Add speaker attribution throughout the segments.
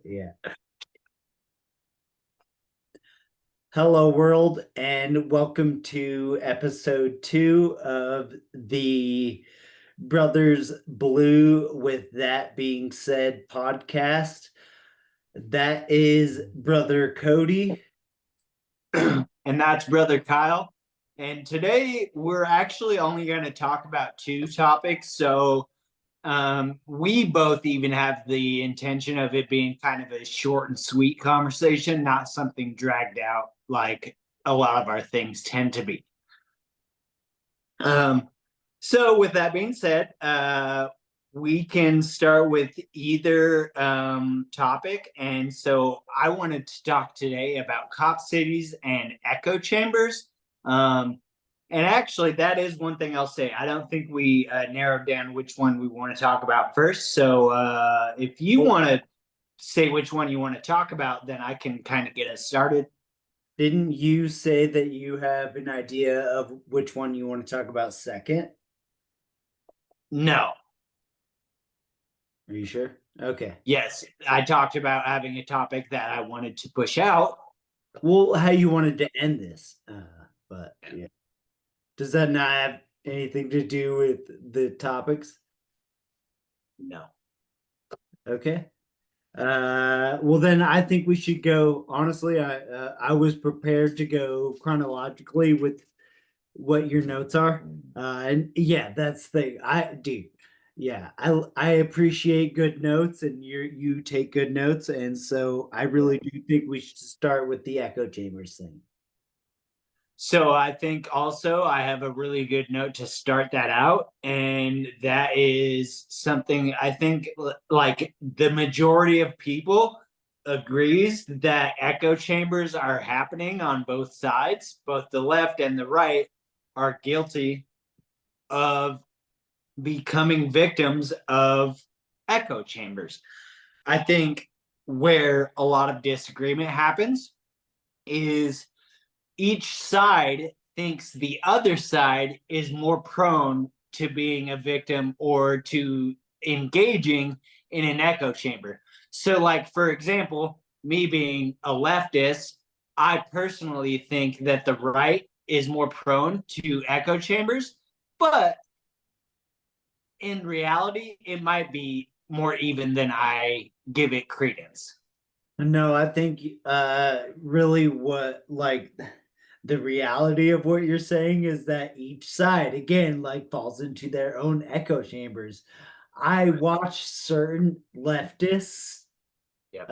Speaker 1: Yeah. Hello, world, and welcome to episode 2 of the Brothers Blue with That Being Said podcast. That is Brother Cody.
Speaker 2: And that's Brother Kyle. And today we're actually only going to talk about two topics. So we both even have the intention of it being kind of a short and sweet conversation, not something dragged out like a lot of our things tend to be. Um, so, with that being said, we can start with either topic. And so, I wanted to talk today about cop cities and echo chambers. Um, and actually, that is one thing I'll say. I don't think we narrowed down which one we want to talk about first. So, if you want to say which one you want to talk about, then I can kind of get us started.
Speaker 1: Didn't you say that you have an idea of which one you want to talk about second?
Speaker 2: No.
Speaker 1: Are you sure? Okay.
Speaker 2: Yes, I talked about having a topic that I wanted to push out.
Speaker 1: Well, how you wanted to end this. But yeah. Does that not have anything to do with the topics?
Speaker 2: No.
Speaker 1: Okay. Well then I think we should go. Honestly, I was prepared to go chronologically with what your notes are. And yeah, that's the thing. I do. Yeah, I appreciate good notes, and you take good notes, and so I really do think we should start with the echo chambers thing.
Speaker 2: So I think also I have a really good note to start that out. And that is something I think like the majority of people agrees that echo chambers are happening on both sides, both the left and the right are guilty of becoming victims of echo chambers. I think where a lot of disagreement happens is each side thinks the other side is more prone to being a victim or to engaging in an echo chamber. So, like, for example, me being a leftist, I personally think that the right is more prone to echo chambers, but in reality, it might be more even than I give it credence.
Speaker 1: No, I think really what like the reality of what you're saying is that each side again like falls into their own echo chambers. I watch certain leftists
Speaker 2: Yep.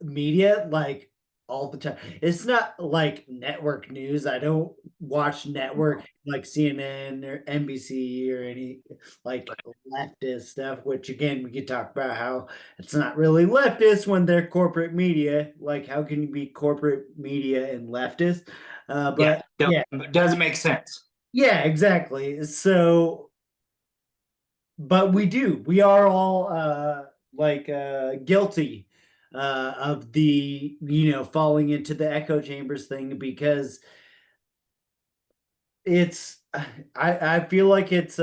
Speaker 1: media like all the time. It's not like network news. I don't watch network like CNN or NBC or any like leftist stuff, which again we could talk about how it's not really leftist when they're corporate media. Like how can you be corporate media and leftist?
Speaker 2: Yeah,
Speaker 1: But yeah,
Speaker 2: doesn't make sense.
Speaker 1: yeah, exactly. So but we do. We are all guilty of the falling into the echo chambers thing because it's I feel like it's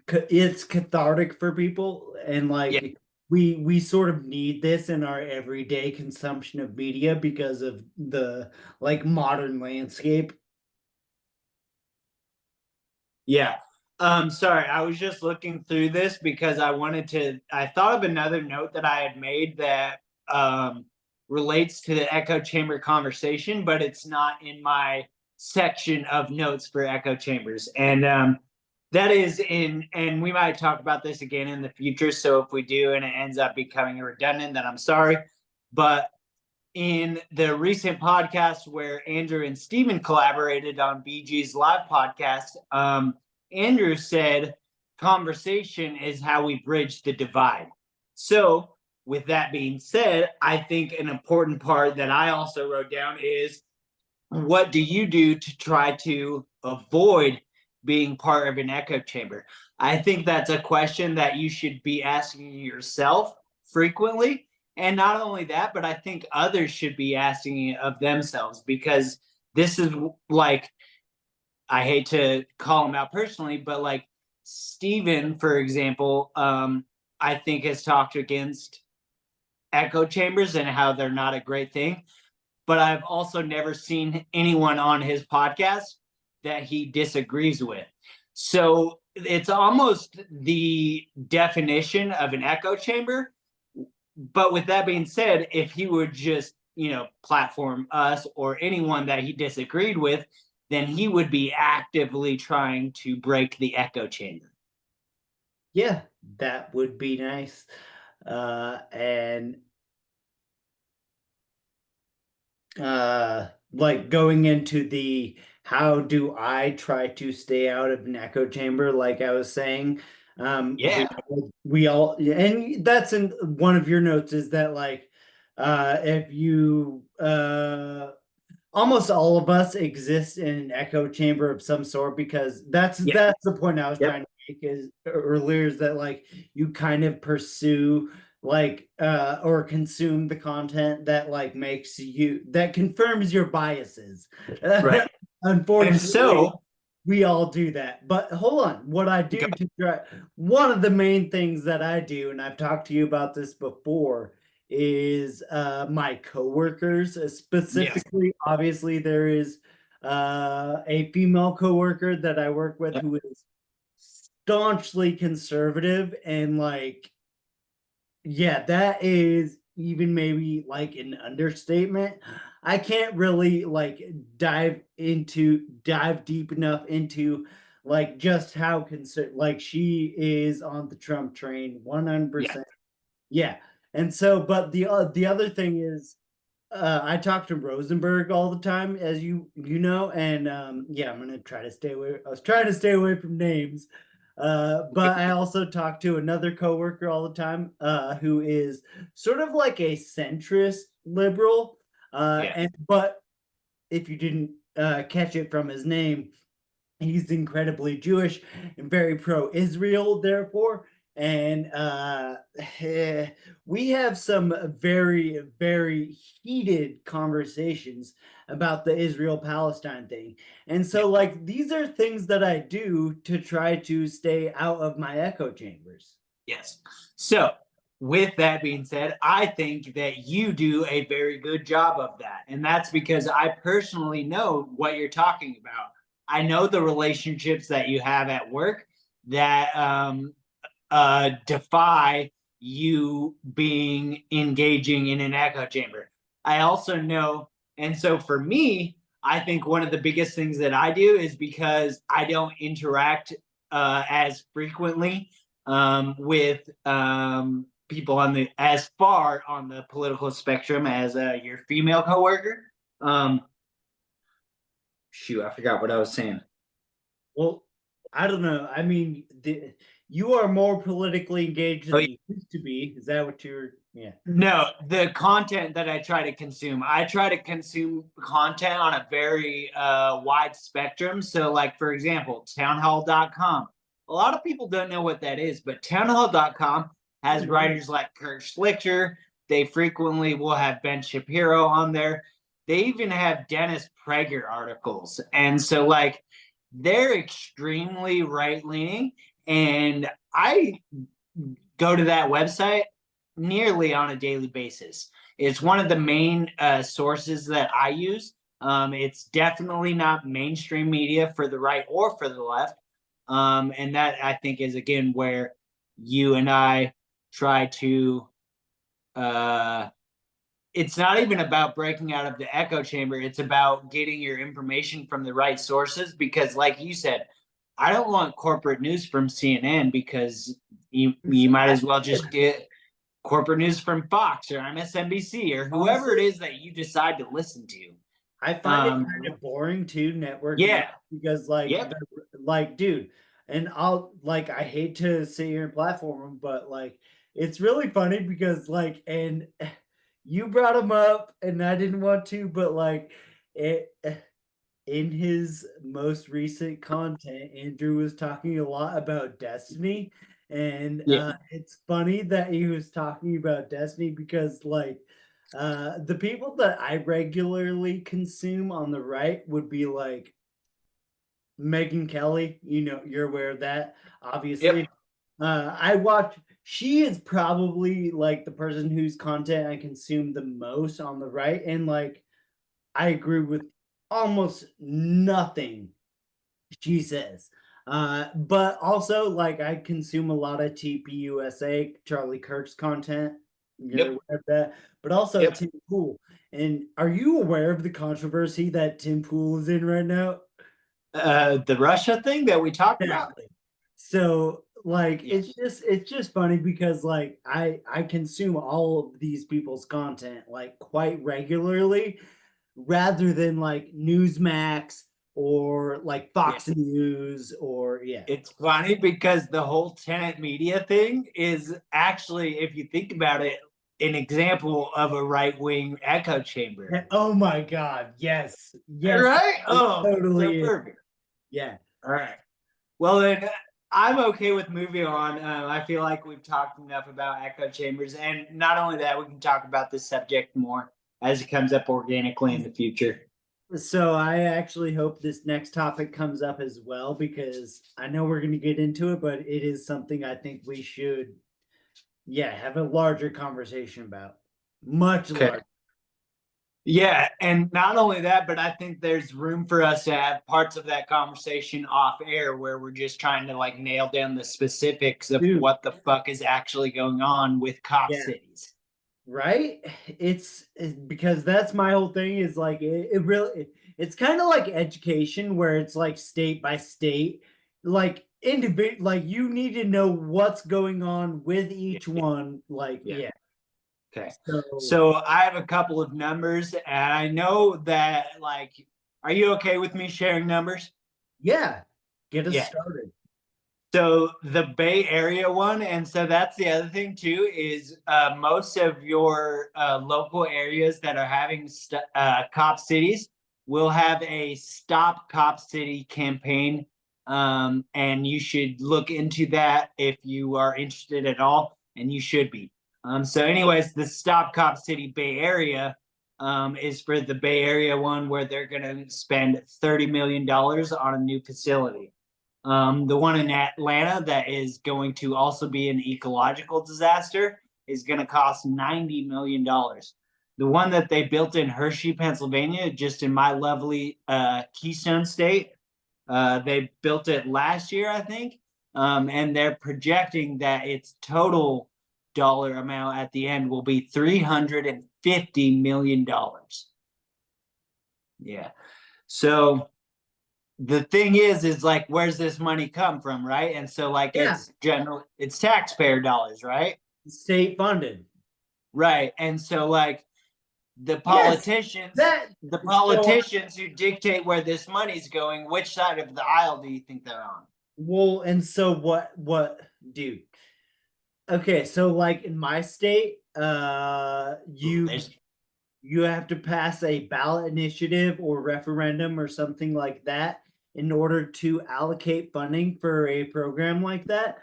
Speaker 1: cathartic for people, and
Speaker 2: Yeah.
Speaker 1: like we sort of need this in our everyday consumption of media because of the like modern landscape.
Speaker 2: Yeah. Sorry, I was just looking through this because I thought of another note that I had made that relates to the echo chamber conversation, but it's not in my section of notes for echo chambers. And that is and we might talk about this again in the future. So if we do and it ends up becoming redundant, then I'm sorry. But in the recent podcast where Andrew and Steven collaborated on BG's live podcast, Andrew said, conversation is how we bridge the divide. So, with that being said, I think an important part that I also wrote down is what do you do to try to avoid being part of an echo chamber? I think that's a question that you should be asking yourself frequently. And not only that, but I think others should be asking it of themselves because this is like, I hate to call him out personally, but like Steven, for example, I think has talked against echo chambers and how they're not a great thing. But I've also never seen anyone on his podcast that he disagrees with. So it's almost the definition of an echo chamber. But with that being said, if he would just, platform us or anyone that he disagreed with, then he would be actively trying to break the echo chamber.
Speaker 1: Yeah, that would be nice. And like going into the how do I try to stay out of an echo chamber, like I was saying.
Speaker 2: Yeah.
Speaker 1: We all, and that's in one of your notes, is that like if you almost all of us exist in an echo chamber of some sort, because that's the point I was trying to make is earlier, is that like you kind of pursue like or consume the content that like makes you, that confirms your biases.
Speaker 2: Right.
Speaker 1: Unfortunately,
Speaker 2: And so
Speaker 1: we all do that. But hold on, what I do to try, one of the main things that I do, and I've talked to you about this before, is my coworkers, specifically. Obviously, there is a female coworker that I work with who is staunchly conservative, and like, yeah, that is even maybe like an understatement. I can't really like dive deep enough into like just how like she is on the Trump train 100%. Yeah. And so, but the other thing is, I talk to Rosenberg all the time, as you know, and yeah, I'm gonna try to stay away. I was trying to stay away from names, but I also talk to another coworker all the time, who is sort of like a centrist liberal, and but if you didn't catch it from his name, he's incredibly Jewish and very pro-Israel, therefore. And we have some very, very heated conversations about the Israel-Palestine thing. And so, like, these are things that I do to try to stay out of my echo chambers.
Speaker 2: Yes. So, with that being said, I think that you do a very good job of that. And that's because I personally know what you're talking about. I know the relationships that you have at work that defy you being engaging in an echo chamber. I also know, and so for me, I think one of the biggest things that I do is because I don't interact as frequently with people on the as far on the political spectrum as your female coworker. Shoot, I forgot what I was saying.
Speaker 1: Well, I don't know. I mean, you are more politically engaged than you used to be. Is that what you're? Yeah.
Speaker 2: No, the content that I try to consume, I try to consume content on a very wide spectrum. So, like, for example, townhall.com. A lot of people don't know what that is, but townhall.com has writers like Kurt Schlichter. They frequently will have Ben Shapiro on there. They even have Dennis Prager articles. And so, like, they're extremely right leaning. And I go to that website nearly on a daily basis. It's one of the main sources that I use. It's definitely not mainstream media for the right or for the left. And that, I think, is again where you and I try to it's not even about breaking out of the echo chamber. It's about getting your information from the right sources, because like you said, I don't want corporate news from CNN, because you might as well just get corporate news from Fox or MSNBC or whoever it is that you decide to listen to.
Speaker 1: I find it kind of boring too, networking, because like, dude, and I hate to sit here and platform them, but like, it's really funny because like, and you brought him up and I didn't want to, but like in his most recent content, Andrew was talking a lot about Destiny. And it's funny that he was talking about Destiny because like the people that I regularly consume on the right would be like Megyn Kelly, you're aware of that, obviously. I watch she is probably like the person whose content I consume the most on the right, and like I agree with almost nothing she says. But also like I consume a lot of TPUSA, Charlie Kirk's content. You're
Speaker 2: Yep.
Speaker 1: aware of that, but also
Speaker 2: Yep.
Speaker 1: Tim Pool. And are you aware of the controversy that Tim Pool is in right now?
Speaker 2: The Russia thing that we talked about.
Speaker 1: Exactly. So like
Speaker 2: Yes.
Speaker 1: it's just funny because like I consume all of these people's content like quite regularly rather than like Newsmax or like
Speaker 2: Yeah.
Speaker 1: Fox News or yeah.
Speaker 2: It's funny because the whole tenant media thing is actually, if you think about it, an example of a right wing echo chamber.
Speaker 1: Oh my God. Yes. Yes.
Speaker 2: Right?
Speaker 1: It
Speaker 2: Oh, so
Speaker 1: totally is.
Speaker 2: perfect.
Speaker 1: Yeah.
Speaker 2: All right. Well, then I'm okay with moving on. I feel like we've talked enough about echo chambers. And not only that, we can talk about this subject more as it comes up organically in the future.
Speaker 1: So I actually hope this next topic comes up as well because I know we're going to get into it, but it is something I think we should, yeah, have a larger conversation about. Much
Speaker 2: Okay.
Speaker 1: larger.
Speaker 2: Yeah, and not only that, but I think there's room for us to have parts of that conversation off air where we're just trying to like nail down the specifics of
Speaker 1: Dude,
Speaker 2: what the fuck is actually going on with cop
Speaker 1: yeah.
Speaker 2: cities.
Speaker 1: Right? It's because that's my whole thing is like it really it's kind of like education where it's like state by state, like individual, like you need to know what's going on with
Speaker 2: Yeah,
Speaker 1: each one. Like,
Speaker 2: yeah.
Speaker 1: yeah.
Speaker 2: Okay.
Speaker 1: So
Speaker 2: So I have a couple of numbers, and I know that like, are you okay with me sharing numbers?
Speaker 1: yeah, get us
Speaker 2: Yeah.
Speaker 1: started.
Speaker 2: So the Bay Area one, and so that's the other thing too, is most of your local areas that are having cop cities will have a Stop Cop City campaign, and you should look into that if you are interested at all, and you should be. So, anyways, the Stop Cop City Bay Area is for the Bay Area one, where they're going to spend $30 million on a new facility. The one in Atlanta that is going to also be an ecological disaster is going to cost $90 million. The one that they built in Hershey, Pennsylvania, just in my lovely Keystone State, they built it last year, I think, and they're projecting that its total dollar amount at the end will be $350 million. Yeah. So the thing is like, where's this money come from, right? And so like,
Speaker 1: Yeah,
Speaker 2: it's taxpayer dollars, right?
Speaker 1: state funded.
Speaker 2: Right. And so like the
Speaker 1: Yes,
Speaker 2: politicians
Speaker 1: that
Speaker 2: the
Speaker 1: so
Speaker 2: politicians who dictate where this money's going, which side of the aisle do you think they're on?
Speaker 1: well, and so what dude? Okay, so like in my state,
Speaker 2: Ooh,
Speaker 1: you you have to pass a ballot initiative or referendum or something like that in order to allocate funding for a program like that.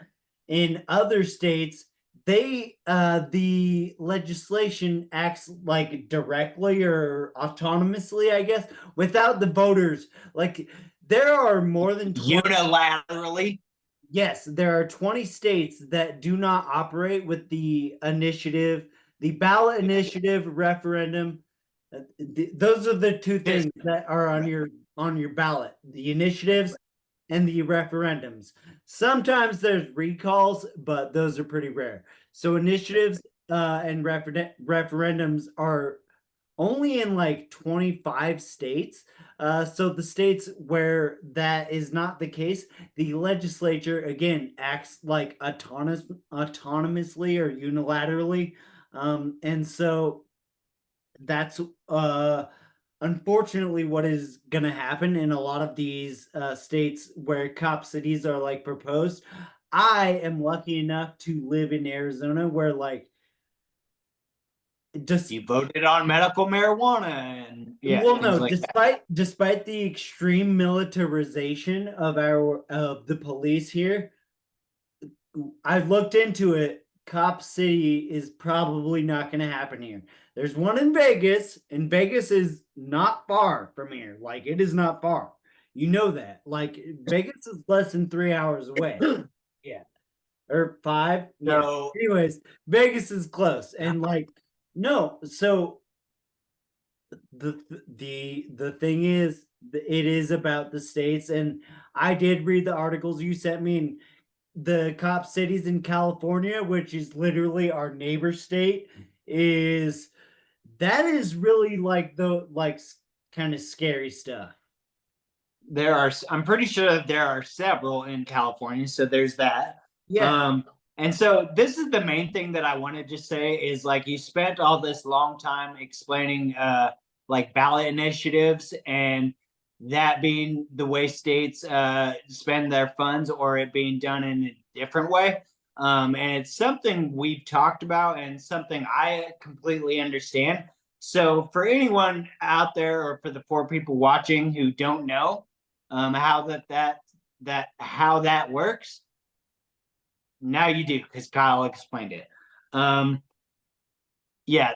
Speaker 1: In other states, they the legislation acts like directly or autonomously, I guess, without the voters. Like there are more than 20.
Speaker 2: Unilaterally.
Speaker 1: Yes, there are 20 states that do not operate with the initiative, the ballot initiative, referendum. Those are the two things that are on your ballot, the initiatives and the referendums. Sometimes there's recalls, but those are pretty rare. So initiatives and referendums are only in like 25 states. So the states where that is not the case, the legislature again acts like autonomously or unilaterally. And so that's unfortunately what is going to happen in a lot of these states where cop cities are like proposed. I am lucky enough to live in Arizona where like just
Speaker 2: You voted on medical marijuana and yeah,
Speaker 1: well,
Speaker 2: things
Speaker 1: no,
Speaker 2: like that.
Speaker 1: despite the extreme militarization of the police here, I've looked into it. Cop City is probably not going to happen here. There's one in Vegas, and Vegas is not far from here. Like it is not far. You know that. Like Vegas is less than 3 hours away. Yeah. or 5. Yeah.
Speaker 2: So
Speaker 1: Anyways, Vegas is close, and like no, so the thing is, it is about the states, and I did read the articles you sent me, and the cop cities in California, which is literally our neighbor state, is that is really like the like kind of scary stuff.
Speaker 2: I'm pretty sure that there are several in California, so there's that.
Speaker 1: Yeah,
Speaker 2: And so this is the main thing that I wanted to say is like you spent all this long time explaining like ballot initiatives and that being the way states spend their funds or it being done in a different way. And it's something we've talked about and something I completely understand. So for anyone out there or for the 4 people watching who don't know how how that works, now you do because Kyle explained it. Yeah,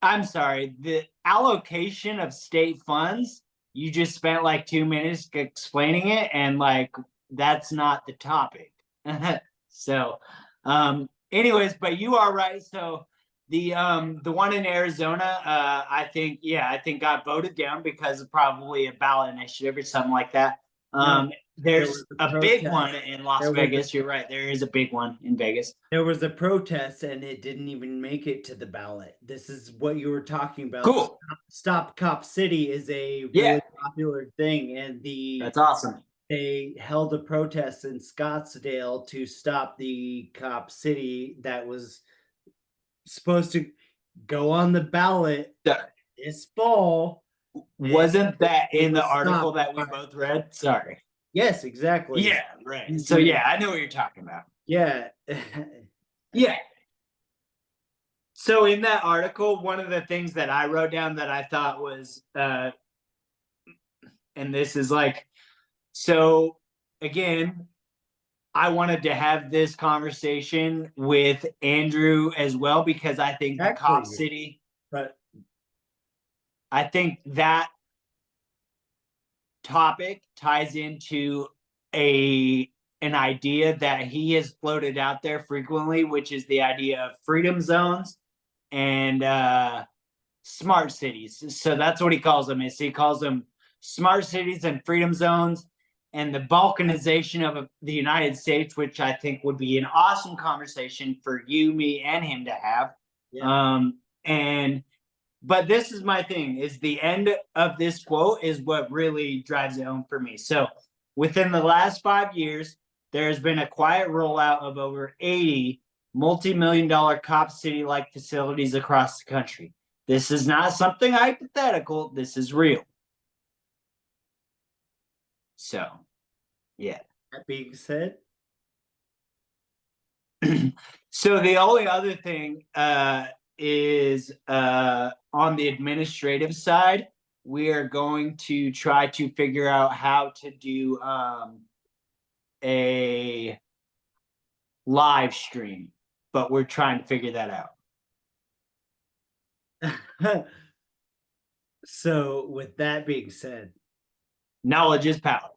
Speaker 2: I'm sorry. The allocation of state funds, you just spent like 2 minutes explaining it, and like that's not the topic. So, anyways, but you are right. So the one in Arizona, I think got voted down because of probably a ballot initiative or something like that.
Speaker 1: no, there
Speaker 2: There's
Speaker 1: was
Speaker 2: a
Speaker 1: a
Speaker 2: big
Speaker 1: protest.
Speaker 2: one in Las
Speaker 1: There was a,
Speaker 2: Vegas. You're right. There is a big one in Vegas.
Speaker 1: there was a protest, and it didn't even make it to the ballot. This is what you were talking about.
Speaker 2: Cool.
Speaker 1: Stop Cop City is a
Speaker 2: Yeah,
Speaker 1: really popular thing, and
Speaker 2: that's awesome.
Speaker 1: they held a protest in Scottsdale to stop the Cop City that was supposed to go on the ballot this fall.
Speaker 2: Wasn't that
Speaker 1: It
Speaker 2: in the
Speaker 1: was
Speaker 2: article
Speaker 1: stopped
Speaker 2: that we
Speaker 1: by-
Speaker 2: both read? Sorry.
Speaker 1: Yes, exactly.
Speaker 2: Yeah, right. So yeah, I know what you're talking about.
Speaker 1: Yeah.
Speaker 2: Yeah. So in that article, one of the things that I wrote down that I thought was and this is like so again, I wanted to have this conversation with Andrew as well because I think the Cop
Speaker 1: Actually,
Speaker 2: City,
Speaker 1: but
Speaker 2: I think that topic ties into a an idea that he has floated out there frequently, which is the idea of freedom zones and smart cities. So that's what he calls them. Is he calls them smart cities and freedom zones, and the balkanization of the United States, which I think would be an awesome conversation for you, me, and him to have.
Speaker 1: yeah.
Speaker 2: And but this is my thing: is the end of this quote is what really drives it home for me. So within the last 5 years, there has been a quiet rollout of over 80 multi-million-dollar cop city-like facilities across the country. This is not something hypothetical. This is real. So, yeah.
Speaker 1: That being said,
Speaker 2: So the only other thing is on the administrative side, we are going to try to figure out how to do a live stream, but we're trying to figure that out.
Speaker 1: so with that being said,
Speaker 2: Knowledge is power.